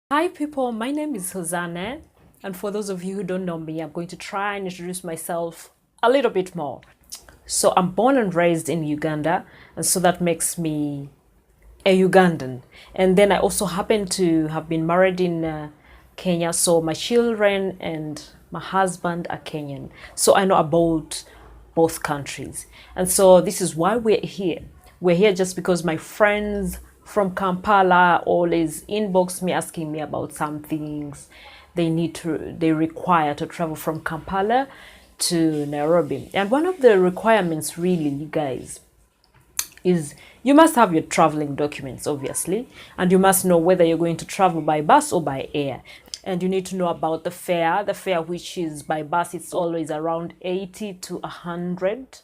Hi people, my name is Hosanna, and for those of you who don't know me, I'm going to try and introduce myself a little bit more. So I'm born and raised in Uganda, and so that makes me a Ugandan. And then I also happen to have been married in Kenya, so my children and my husband are Kenyan. So I know about both countries. And so this is why we're here. We're here just because my friends from Kampala always inbox me asking me about some things they require to travel from Kampala to Nairobi. And one of the requirements really, you guys, is you must have your traveling documents, obviously, and you must know whether you're going to travel by bus or by air. And you need to know about the fare. The fare, which is by bus, it's always around 80 to 100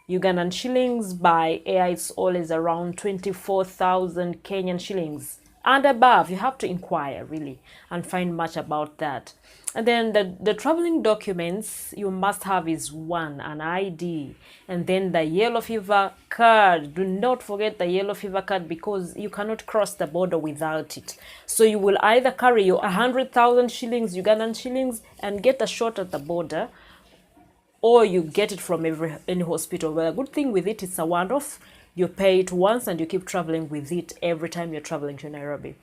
Ugandan shillings. By air, it's always around 24,000 Kenyan shillings and above. You have to inquire really and find much about that. And then the traveling documents you must have is one, an ID, and then the yellow fever card. Do not forget the yellow fever card because you cannot cross the border without it. So you will either carry your 100,000 shillings, Ugandan shillings, and get a shot at the border, or you get it from any hospital. Well, a good thing with it, it's a one-off. You pay it once and you keep traveling with it every time you're traveling to Nairobi.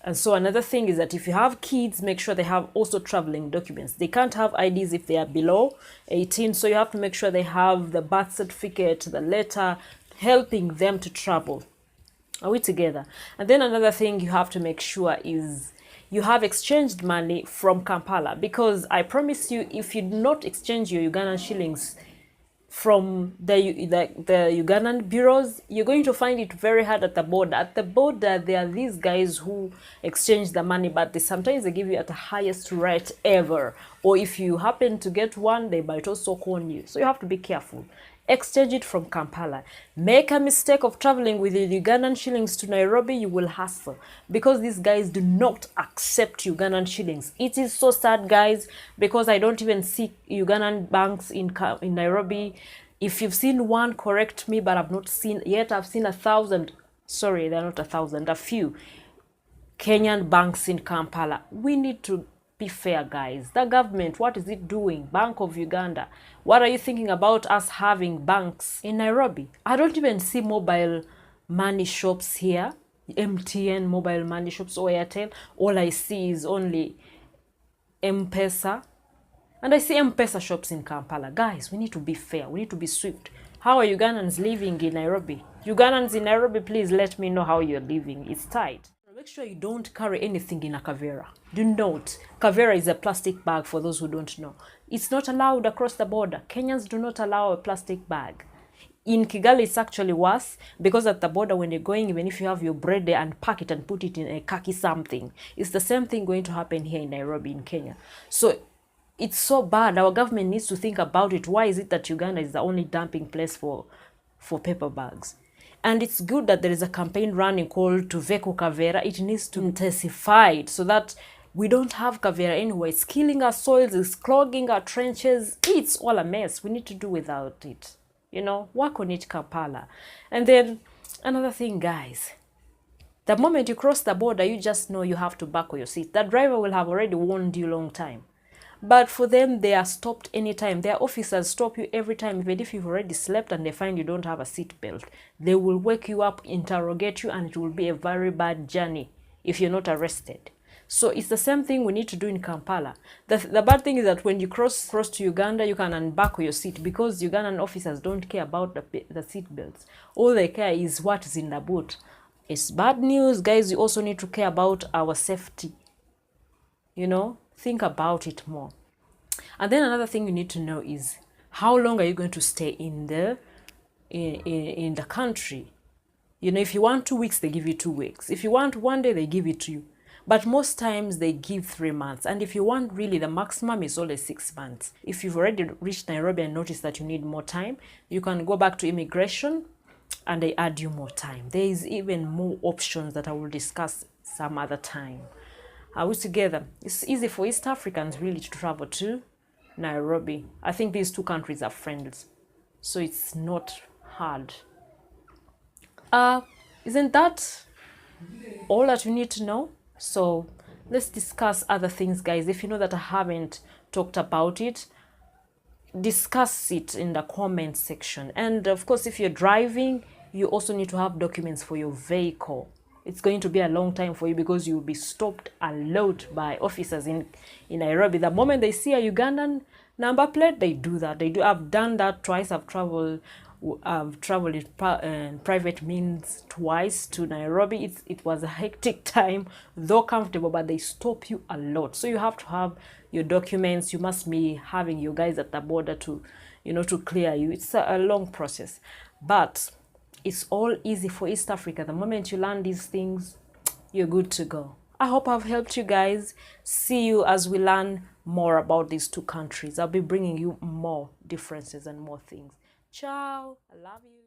And so another thing is that if you have kids, make sure they have also traveling documents. They can't have IDs if they are below 18, so you have to make sure they have the birth certificate, the letter, helping them to travel. Are we together? And then another thing you have to make sure is you have exchanged money from Kampala, because I promise you, if you do not exchange your Ugandan shillings from the Ugandan bureaus, you're going to find it very hard at the border. At the border, there are these guys who exchange the money, but sometimes they give you at the highest rate ever. Or if you happen to get one, they might also con you. So you have to be careful. Exchange it from Kampala. Make a mistake of traveling with the Ugandan shillings to Nairobi, you will hustle, because these guys do not accept Ugandan shillings. It is so sad, guys, because I don't even see Ugandan banks in Nairobi. If you've seen one, correct me, but I've not seen yet. I've seen 1,000. Sorry, they're not 1,000. A few Kenyan banks in Kampala. We need to be fair, guys. The government, what is it doing? Bank of Uganda, what are you thinking about us having banks in Nairobi? I don't even see mobile money shops here, MTN mobile money shops or Airtel. All I see is only M-Pesa. And I see M-Pesa shops in Kampala. Guys, we need to be fair. We need to be swift. How are Ugandans living in Nairobi? Ugandans in Nairobi, please let me know how you're living. It's tight. Make sure you don't carry anything in a kavera. Do not. Kavera is a plastic bag, for those who don't know. It's not allowed across the border. Kenyans do not allow a plastic bag. In Kigali, it's actually worse, because at the border, when you're going, even if you have your bread there, and pack it and put it in a khaki something, it's the same thing going to happen here in Nairobi, in Kenya. So it's so bad. Our government needs to think about it. Why is it that Uganda is the only dumping place for paper bags? And it's good that there is a campaign running called Tuveko Kavera. It needs to intensify it so that we don't have Kavera anyway. It's killing our soils, it's clogging our trenches. It's all a mess. We need to do without it. You know, work on it, Kampala. And then another thing, guys. The moment you cross the border, you just know you have to buckle your seat. That driver will have already warned you long time. But for them, they are stopped anytime. Their officers stop you every time, even if you've already slept and they find you don't have a seat belt. They will wake you up, interrogate you, and it will be a very bad journey if you're not arrested. So it's the same thing we need to do in Kampala. The bad thing is that when you cross to Uganda, you can unbuckle your seat, because Ugandan officers don't care about the seat belts. All they care is what is in the boot. It's bad news, guys. You also need to care about our safety. You know, think about it more. And then another thing you need to know is, how long are you going to stay in the country? You know, if you want 2 weeks, they give you 2 weeks. If you want 1 day, they give it to you. But most times they give 3 months. And if you want, really, the maximum is only 6 months. If you've already reached Nairobi and noticed that you need more time, you can go back to immigration and they add you more time. There is even more options that I will discuss some other time. Are we together? It's easy for East Africans really to travel to Nairobi. I think these two countries are friends, so it's not hard. Isn't that all that you need to know? So let's discuss other things, guys. If you know that I haven't talked about it, discuss it in the comment section. And of course, if you're driving, you also need to have documents for your vehicle. It's going to be a long time for you because you'll be stopped a lot by officers in Nairobi. The moment they see a Ugandan number plate, they do that. I've done that twice. I've traveled in private means twice to Nairobi. It was a hectic time, though comfortable, but they stop you a lot. So you have to have your documents. You must be having your guys at the border to, to clear you. It's a long process, but it's all easy for East Africa. The moment you learn these things, you're good to go. I hope I've helped you guys. See you as we learn more about these two countries. I'll be bringing you more differences and more things. Ciao. I love you.